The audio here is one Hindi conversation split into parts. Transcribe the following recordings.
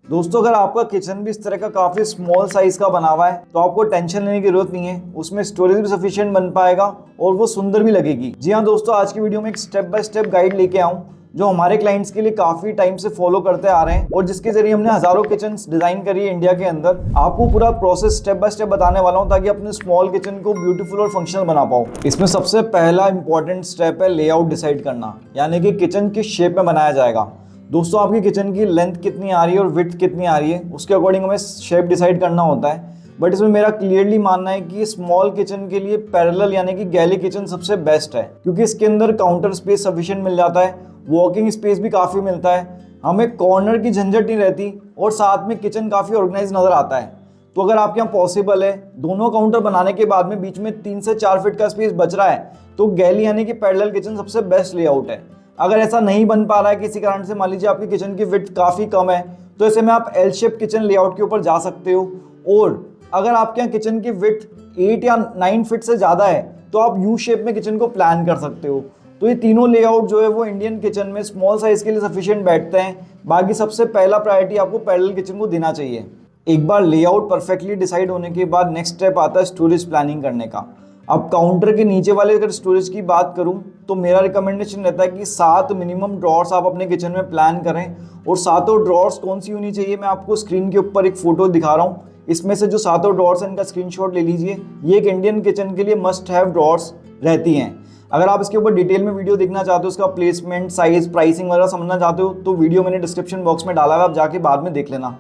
दोस्तों अगर आपका किचन भी इस तरह का काफी स्मॉल साइज का बना हुआ है तो आपको टेंशन लेने की जरूरत नहीं है, उसमें स्टोरेज भी सफिशिएंट बन पाएगा और वो सुंदर भी लगेगी। जी हाँ दोस्तों, आज की वीडियो में एक स्टेप बाय स्टेप गाइड लेके आऊँ जो हमारे क्लाइंट्स के लिए काफी टाइम से फॉलो करते आ रहे हैं और जिसके जरिए हमने हजारों किचन डिजाइन करी है इंडिया के अंदर। आपको पूरा प्रोसेस स्टेप बाय स्टेप बताने वाला हूँ ताकि अपने स्मॉल किचन को ब्यूटीफुल और फंक्शनल बना पाओ। इसमें सबसे पहला इंपॉर्टेंट स्टेप है लेआउट डिसाइड करना, यानी कि किचन किस शेप में बनाया जाएगा। दोस्तों आपकी किचन की लेंथ कितनी आ रही है और विड्थ कितनी आ रही है उसके अकॉर्डिंग हमें शेप डिसाइड करना होता है। बट इसमें मेरा क्लियरली मानना है कि स्मॉल किचन के लिए पैरेलल यानी कि गैली किचन सबसे बेस्ट है, क्योंकि इसके अंदर काउंटर स्पेस सफिशिएंट मिल जाता है, वॉकिंग स्पेस भी काफ़ी मिलता है, हमें कॉर्नर की झंझट नहीं रहती और साथ में किचन काफ़ी ऑर्गेनाइज नज़र आता है। तो अगर आपके यहाँ पॉसिबल है दोनों काउंटर बनाने के बाद में बीच में 3 से 4 फीट का स्पेस बच रहा है तो गैली यानी कि पैरेलल किचन सबसे बेस्ट लेआउट है। अगर ऐसा नहीं बन पा रहा है किसी कारण से, मान लीजिए आपकी किचन की विड्थ काफ़ी कम है, तो ऐसे में आप एल शेप किचन लेआउट के ऊपर जा सकते हो। और अगर आपके यहाँ किचन की विड्थ 8 या 9 फीट से ज़्यादा है तो आप यू शेप में किचन को प्लान कर सकते हो। तो ये तीनों लेआउट जो है वो इंडियन किचन में स्मॉल साइज के लिए सफिशिएंट बैठते हैं। बाकी सबसे पहला प्रायोरिटी आपको पैरेलल किचन को देना चाहिए। एक बार लेआउट परफेक्टली डिसाइड होने के बाद नेक्स्ट स्टेप आता है स्टोरेज प्लानिंग करने का। अब काउंटर के नीचे वाले अगर स्टोरेज की बात करूं तो मेरा रिकमेंडेशन रहता है कि 7 मिनिमम ड्रॉर्स आप अपने किचन में प्लान करें। और सातों ड्रॉर्स कौन सी होनी चाहिए, मैं आपको स्क्रीन के ऊपर एक फोटो दिखा रहा हूँ। इसमें से जो सातों ड्रॉर्स हैं इनका स्क्रीनशॉट ले लीजिए। ये एक इंडियन किचन के लिए मस्ट हैव ड्रॉर्स रहती हैं। अगर आप इसके ऊपर डिटेल में वीडियो देखना चाहते हो, उसका प्लेसमेंट, साइज, प्राइसिंग वगैरह समझना चाहते हो तो वीडियो मैंने डिस्क्रिप्शन बॉक्स में डाला है, आप जाके बाद में देख लेना।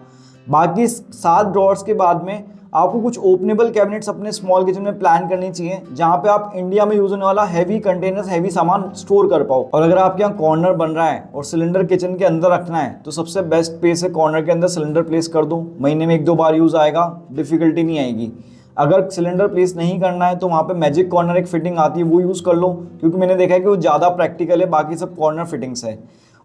बाकी 7 ड्रॉर्स के बाद में आपको कुछ ओपनेबल कैबिनेट्स अपने स्मॉल किचन में प्लान करनी चाहिए, जहां पे आप इंडिया में यूज होने वाला हैवी कंटेनर्स, हैवी सामान स्टोर कर पाओ। और अगर आपके यहाँ कॉर्नर बन रहा है और सिलेंडर किचन के अंदर रखना है तो सबसे बेस्ट प्लेस है कॉर्नर के अंदर सिलेंडर प्लेस कर दो। महीने में 1-2 बार यूज आएगा, डिफिकल्टी नहीं आएगी। अगर सिलेंडर प्लेस नहीं करना है तो वहाँ पे मैजिक कॉर्नर एक फिटिंग आती है, वो यूज़ कर लो, क्योंकि मैंने देखा है कि वो ज़्यादा प्रैक्टिकल है, बाकी सब कॉर्नर फिटिंग्स है।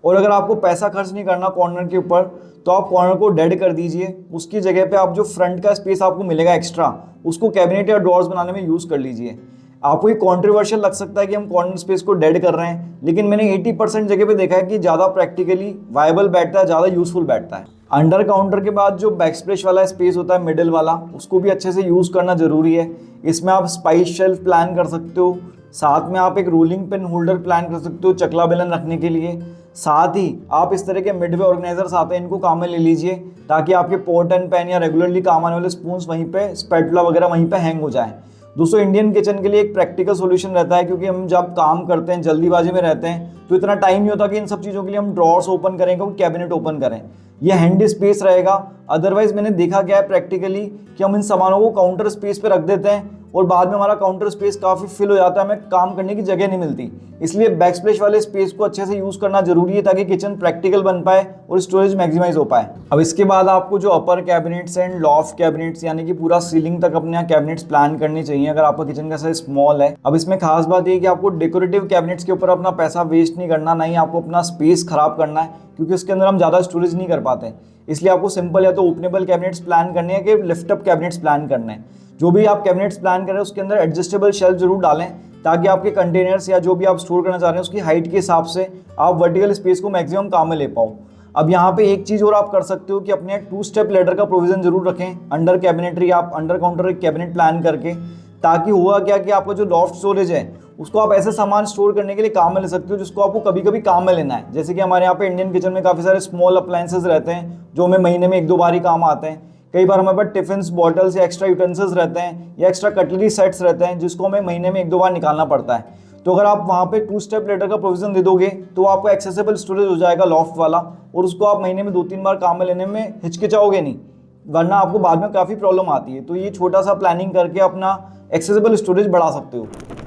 और अगर आपको पैसा खर्च नहीं करना कॉर्नर के ऊपर तो आप कॉर्नर को डेड कर दीजिए। उसकी जगह पे आप जो फ्रंट का स्पेस आपको मिलेगा एक्स्ट्रा, उसको कैबिनेट या ड्रॉर्स बनाने में यूज़ कर लीजिए। आपको ये कॉन्ट्रोवर्शियल लग सकता है कि हम कॉर्नर स्पेस को डेड कर रहे हैं, लेकिन मैंने 80% जगह पे देखा है कि ज़्यादा प्रैक्टिकली वायबल बैठता है, ज़्यादा यूजफुल बैठता है। अंडर काउंटर के बाद जो बैक स्प्लैश वाला स्पेस होता है मिडिल वाला, उसको भी अच्छे से यूज़ करना जरूरी है। इसमें आप स्पाइस शेल्फ प्लान कर सकते हो, साथ में आप एक रोलिंग पिन होल्डर प्लान कर सकते हो चकला बेलन रखने के लिए। साथ ही आप इस तरह के मिडवे ऑर्गेनाइजर्स आते हैं, इनको काम में ले लीजिए ताकि आपके पॉट एंड पैन या रेगुलरली काम आने वाले स्पून्स वहीं पे, स्पैटुला वगैरह वहीं पे हैंग हो जाए। दोस्तों इंडियन किचन के लिए एक प्रैक्टिकल सॉल्यूशन रहता है, क्योंकि हम जब काम करते हैं जल्दीबाजी में रहते हैं तो इतना टाइम नहीं होता कि इन सब चीज़ों के लिए हम ड्रॉर्स ओपन करें, कोई कैबिनेट ओपन करें। ये हैंडी स्पेस रहेगा। अदरवाइज मैंने देखा गया है प्रैक्टिकली कि हम इन सामानों को काउंटर स्पेस पे रख देते हैं और बाद में हमारा काउंटर स्पेस काफ़ी फिल हो जाता है, हमें काम करने की जगह नहीं मिलती। इसलिए बैक स्प्लैश वाले स्पेस को अच्छे से यूज़ करना जरूरी है ताकि किचन प्रैक्टिकल बन पाए और स्टोरेज मैक्सिमाइज हो पाए। अब इसके बाद आपको जो अपर कैबिनेट्स एंड लॉफ्ट कैबिनेट्स यानी कि पूरा सीलिंग तक अपने यहाँ कैबिनेट्स प्लान करनी चाहिए अगर आपका किचन का साइज स्मॉल है। अब इसमें खास बात ये है कि आपको डेकोरेटिव कैबिनेट्स के ऊपर अपना पैसा वेस्ट नहीं करना, नहीं आपको अपना स्पेस खराब करना है, क्योंकि उसके अंदर हम ज़्यादा स्टोरेज नहीं कर पाते। इसलिए आपको सिंपल या तो ओपनेबल कैबिनेट्स प्लान करने हैं कि लिफ्टअप कैबिनेट्स प्लान करने हैं। जो भी आप कैबिनेट्स प्लान करें उसके अंदर एडजस्टेबल शेल्फ जरूर डालें ताकि आपके कंटेनर्स या जो भी आप स्टोर करना चाह रहे हैं उसकी हाइट के हिसाब से आप वर्टिकल स्पेस को मैक्सिमम काम में ले पाओ। अब यहाँ पे एक चीज़ और आप कर सकते हो कि अपने 2 स्टेप लेडर का प्रोविजन जरूर रखें अंडर कैबिनेटरी, आप अंडर काउंटर एक कैबिनेट प्लान करके, ताकि हुआ क्या कि आपका जो लॉफ्ट स्टोरेज है उसको आप ऐसे सामान स्टोर करने के लिए काम में ले सकते हो जिसको आपको कभी कभी काम में लेना है। जैसे कि हमारे यहाँ पे इंडियन किचन में काफ़ी सारे स्मॉल अप्लायंसेस रहते हैं जो हमें महीने में 1-2 बार ही काम आते हैं। कई बार हमारे पास टिफिन्स, बॉटल्स या एक्स्ट्रा यूटेंसिल्स रहते हैं या एक्स्ट्रा कटलरी सेट्स रहते हैं जिसको हमें महीने में 1-2 बार निकालना पड़ता है। तो अगर आप वहाँ पे 2 स्टेप लेडर का प्रोविजन दे दोगे तो आपको एक्सेसिबल स्टोरेज हो जाएगा लॉफ्ट वाला, और उसको आप महीने में 2-3 बार काम में लेने में हिचकिचाओगे नहीं, वरना आपको बाद में काफ़ी प्रॉब्लम आती है। तो ये छोटा सा प्लानिंग करके अपना एक्सेसिबल स्टोरेज बढ़ा सकते हो।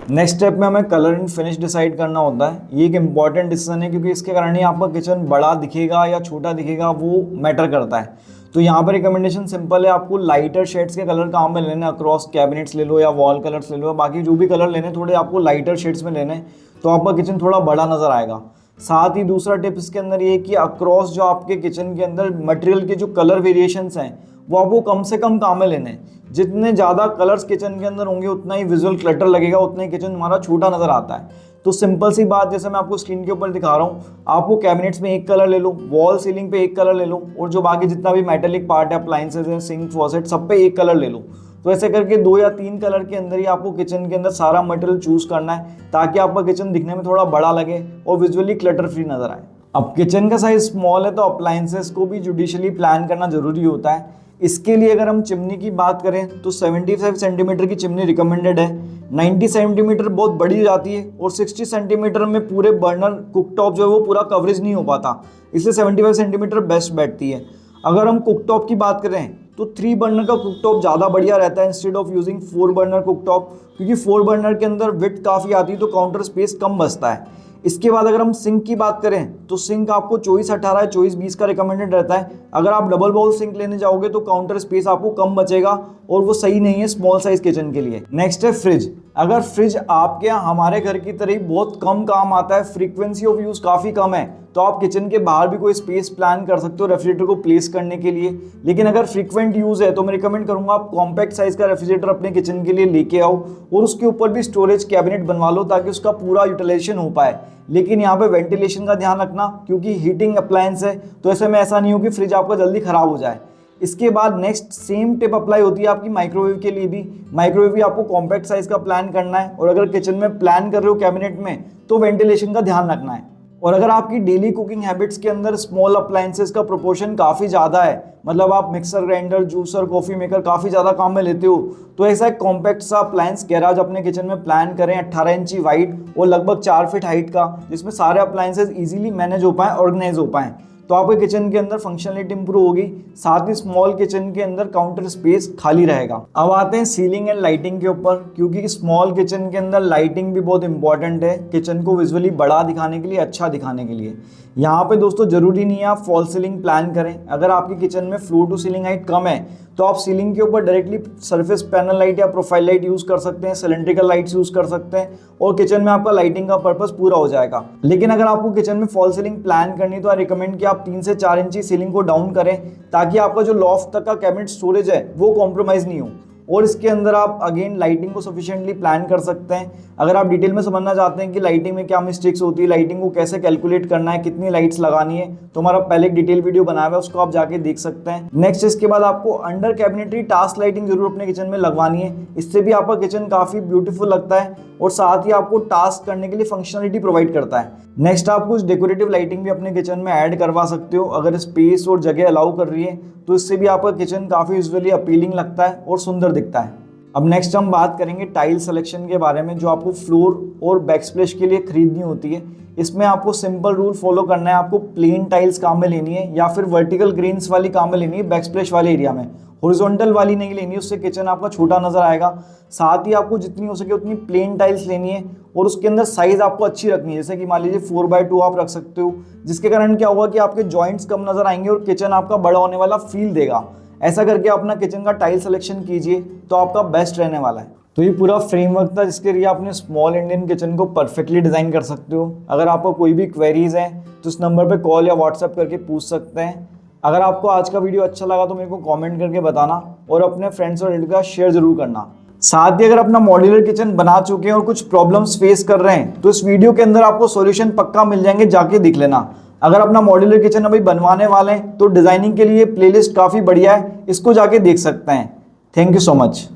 नेक्स्ट स्टेप में हमें कलर एंड फिनिश डिसाइड करना होता है। ये एक इंपॉर्टेंट डिसीजन है क्योंकि इसके कारण ही आपका किचन बड़ा दिखेगा या छोटा दिखेगा वो मैटर करता है। तो यहाँ पर रिकमेंडेशन सिंपल है, आपको लाइटर शेड्स के कलर काम में लेने, अक्रॉस कैबिनेट्स ले लो या वॉल कलर्स ले लो, बाकी जो भी कलर लेने थोड़े आपको लाइटर शेड्स में लेने, तो आपका किचन थोड़ा बड़ा नज़र आएगा। साथ ही दूसरा टिप इसके अंदर ये कि अक्रॉस जो आपके किचन के अंदर मटेरियल के जो कलर वेरिएशंस हैं वो आपको कम से कम काम में लेने। जितने ज़्यादा कलर्स किचन के अंदर होंगे उतना ही विजुअल क्लटर लगेगा, उतना ही किचन हमारा छोटा नज़र आता है। तो सिंपल सी बात, जैसे मैं आपको स्क्रीन के ऊपर दिखा रहा हूँ, आपको कैबिनेट्स में एक कलर ले लो, वॉल सीलिंग पे एक कलर ले लो, और जो बाकी जितना भी मेटेलिक पार्ट है, अप्लाइंसेज है, सिंक फॉसेट, सब पे एक कलर ले लो। तो ऐसे करके 2 या 3 कलर के अंदर ही आपको किचन के अंदर सारा मटेरियल चूज करना है, ताकि आपका किचन दिखने में थोड़ा बड़ा लगे और विजुअली क्लटर फ्री नजर आए। अब किचन का साइज स्मॉल है तो अप्लाइंसेस को भी जुडिशली प्लान करना जरूरी होता है। इसके लिए अगर हम चिमनी की बात करें तो 75 सेंटीमीटर की चिमनी रिकमेंडेड है। 90 सेंटीमीटर बहुत बड़ी हो जाती है और 60 सेंटीमीटर में पूरे बर्नर कुकटॉप जो है वो पूरा कवरेज नहीं हो पाता, इसलिए 75 सेंटीमीटर बेस्ट बैठती है। अगर हम कुकटॉप की बात करें तो 3 बर्नर का कुकटॉप ज़्यादा बढ़िया रहता है instead of using 4 burner cooktop, क्योंकि 4 बर्नर के अंदर विड्थ काफ़ी आती है तो काउंटर स्पेस कम बचता है। इसके बाद अगर हम सिंक की बात करें तो सिंक आपको 24-18 या 24-20 का रिकमेंडेड रहता है। अगर आप डबल बाउल सिंक लेने जाओगे तो काउंटर स्पेस आपको कम बचेगा और वो सही नहीं है स्मॉल साइज किचन के लिए। नेक्स्ट है फ्रिज। अगर फ्रिज आपके यहाँ हमारे घर की तरह ही बहुत कम काम आता है, फ्रीक्वेंसी ऑफ यूज काफ़ी कम है, तो आप किचन के बाहर भी कोई स्पेस प्लान कर सकते हो रेफ्रिजरेटर को प्लेस करने के लिए। लेकिन अगर फ्रीक्वेंट यूज है तो मैं रिकमेंड करूंगा आप कॉम्पैक्ट साइज का रेफ्रिजरेटर अपने किचन के लिए लेके आओ और उसके ऊपर भी स्टोरेज कैबिनेट बनवा लो ताकि उसका पूरा यूटिलाइजेशन हो पाए। लेकिन यहाँ पे वेंटिलेशन का ध्यान रखना, क्योंकि हीटिंग अप्लायंस है तो ऐसे में ऐसा नहीं हो कि फ्रिज आपका जल्दी खराब हो जाए। इसके बाद नेक्स्ट सेम टिप अप्लाई होती है आपकी माइक्रोवेव के लिए भी। माइक्रोवेव भी आपको कॉम्पैक्ट साइज का प्लान करना है और अगर किचन में प्लान कर रहे हो कैबिनेट में तो वेंटिलेशन का ध्यान रखना है। और अगर आपकी डेली कुकिंग हैबिट्स के अंदर स्मॉल अप्लायंसेस का प्रोपोर्शन काफ़ी ज़्यादा है, मतलब आप mixer grinder, juicer, coffee maker काफ़ी ज़्यादा काम में लेते हो, तो ऐसा एक कॉम्पैक्ट सा अप्लायंस गैराज अपने किचन में प्लान करें 18 इंची वाइड और लगभग 4 फीट हाइट का, जिसमें सारे अप्लायंसेस इजीली मैनेज हो पाएँ, ऑर्गेनाइज हो पाएँ। तो आपके किचन के अंदर फंक्शनलिटी इंप्रूव होगी, साथ ही स्मॉल किचन के अंदर काउंटर स्पेस खाली रहेगा। अब आते हैं सीलिंग एंड लाइटिंग के ऊपर, क्योंकि स्मॉल किचन के अंदर लाइटिंग भी बहुत इंपॉर्टेंट है किचन को विजुअली बड़ा दिखाने के लिए, अच्छा दिखाने के लिए। यहाँ पे दोस्तों जरूरी नहीं है आप फॉल सीलिंग प्लान करें। अगर आपकी किचन में फ्लोर टू सीलिंग हाइट कम है तो आप सीलिंग के ऊपर डायरेक्टली सरफेस पैनल लाइट या प्रोफाइल लाइट यूज कर सकते हैं, सिलेंड्रिकल लाइट्स यूज कर सकते हैं और किचन में आपका लाइटिंग का पर्पस पूरा हो जाएगा। लेकिन अगर आपको किचन में फॉल सीलिंग प्लान करनी तो आई रिकमेंड कि आप 3 से 4 इंची सीलिंग को डाउन करें, ताकि आपका जो लॉफ्ट तक का कैबिनेट स्टोरेज है वो कॉम्प्रोमाइज नहीं हो। और इसके अंदर आप अगेन लाइटिंग को सफिशिएंटली प्लान कर सकते हैं। अगर आप डिटेल में समझना चाहते हैं कि लाइटिंग में क्या मिस्टेक्स होती है, लाइटिंग को कैसे कैलकुलेट करना है, कितनी लाइट्स लगानी है, तो हमारा पहले एक डिटेल वीडियो बनाया हुआ है, उसको आप जाके देख सकते हैं। नेक्स्ट इसके बाद आपको अंडर कैबिनेटरी टास्क लाइटिंग जरूर अपने किचन में लगवानी है। इससे भी आपका किचन काफी ब्यूटीफुल लगता है और साथ ही आपको टास्क करने के लिए फंक्शनलिटी प्रोवाइड करता है। नेक्स्ट आप कुछ डेकोरेटिव लाइटिंग भी अपने किचन में ऐड करवा सकते हो, अगर स्पेस और जगह अलाउ कर रही है तो इससे भी आपका किचन काफी विजुअली अपीलिंग लगता है और सुंदर दिखता है। अब नेक्स्ट हम बात करेंगे टाइल सिलेक्शन के बारे में, जो आपको फ्लोर और बैकस्प्लैश के लिए खरीदनी होती है। इसमें आपको सिंपल रूल फॉलो करना है, आपको प्लेन टाइल्स काम में लेनी है या फिर वर्टिकल ग्रेन्स वाली काम में लेनी है बैकस्प्लैश वाले एरिया में, हॉरिजॉन्टल वाली नहीं लेनी है, उससे किचन आपका छोटा नजर आएगा। साथ ही आपको जितनी हो सके उतनी प्लेन टाइल्स लेनी है और उसके अंदर साइज आपको अच्छी रखनी है, जैसे कि मान लीजिए 4x2 आप रख सकते हो, जिसके कारण क्या होगा कि आपके जॉइंट्स कम नजर आएंगे और किचन आपका बड़ा होने वाला फील देगा। ऐसा करके अपना किचन का टाइल सिलेक्शन कीजिए तो आपका बेस्ट रहने वाला है। तो ये पूरा फ्रेमवर्क था जिसके लिए आपने स्मॉल इंडियन किचन को परफेक्टली डिज़ाइन कर सकते हो। अगर आपको कोई भी क्वेरीज हैं तो इस नंबर पे कॉल या व्हाट्सएप करके पूछ सकते हैं। अगर आपको आज का वीडियो अच्छा लगा तो मेरे को कमेंट करके बताना और अपने फ्रेंड्स और रिलेटिव का शेयर जरूर करना। साथ ही अगर अपना मॉड्यूलर किचन बना चुके हैं और कुछ प्रॉब्लम्स फेस कर रहे हैं तो इस वीडियो के अंदर आपको सॉल्यूशन पक्का मिल जाएंगे, जाके देख लेना। अगर अपना मॉड्यूलर किचन अभी बनवाने वाले हैं तो डिजाइनिंग के लिए प्लेलिस्ट काफ़ी बढ़िया है, इसको जाके देख सकते हैं। Thank you so much.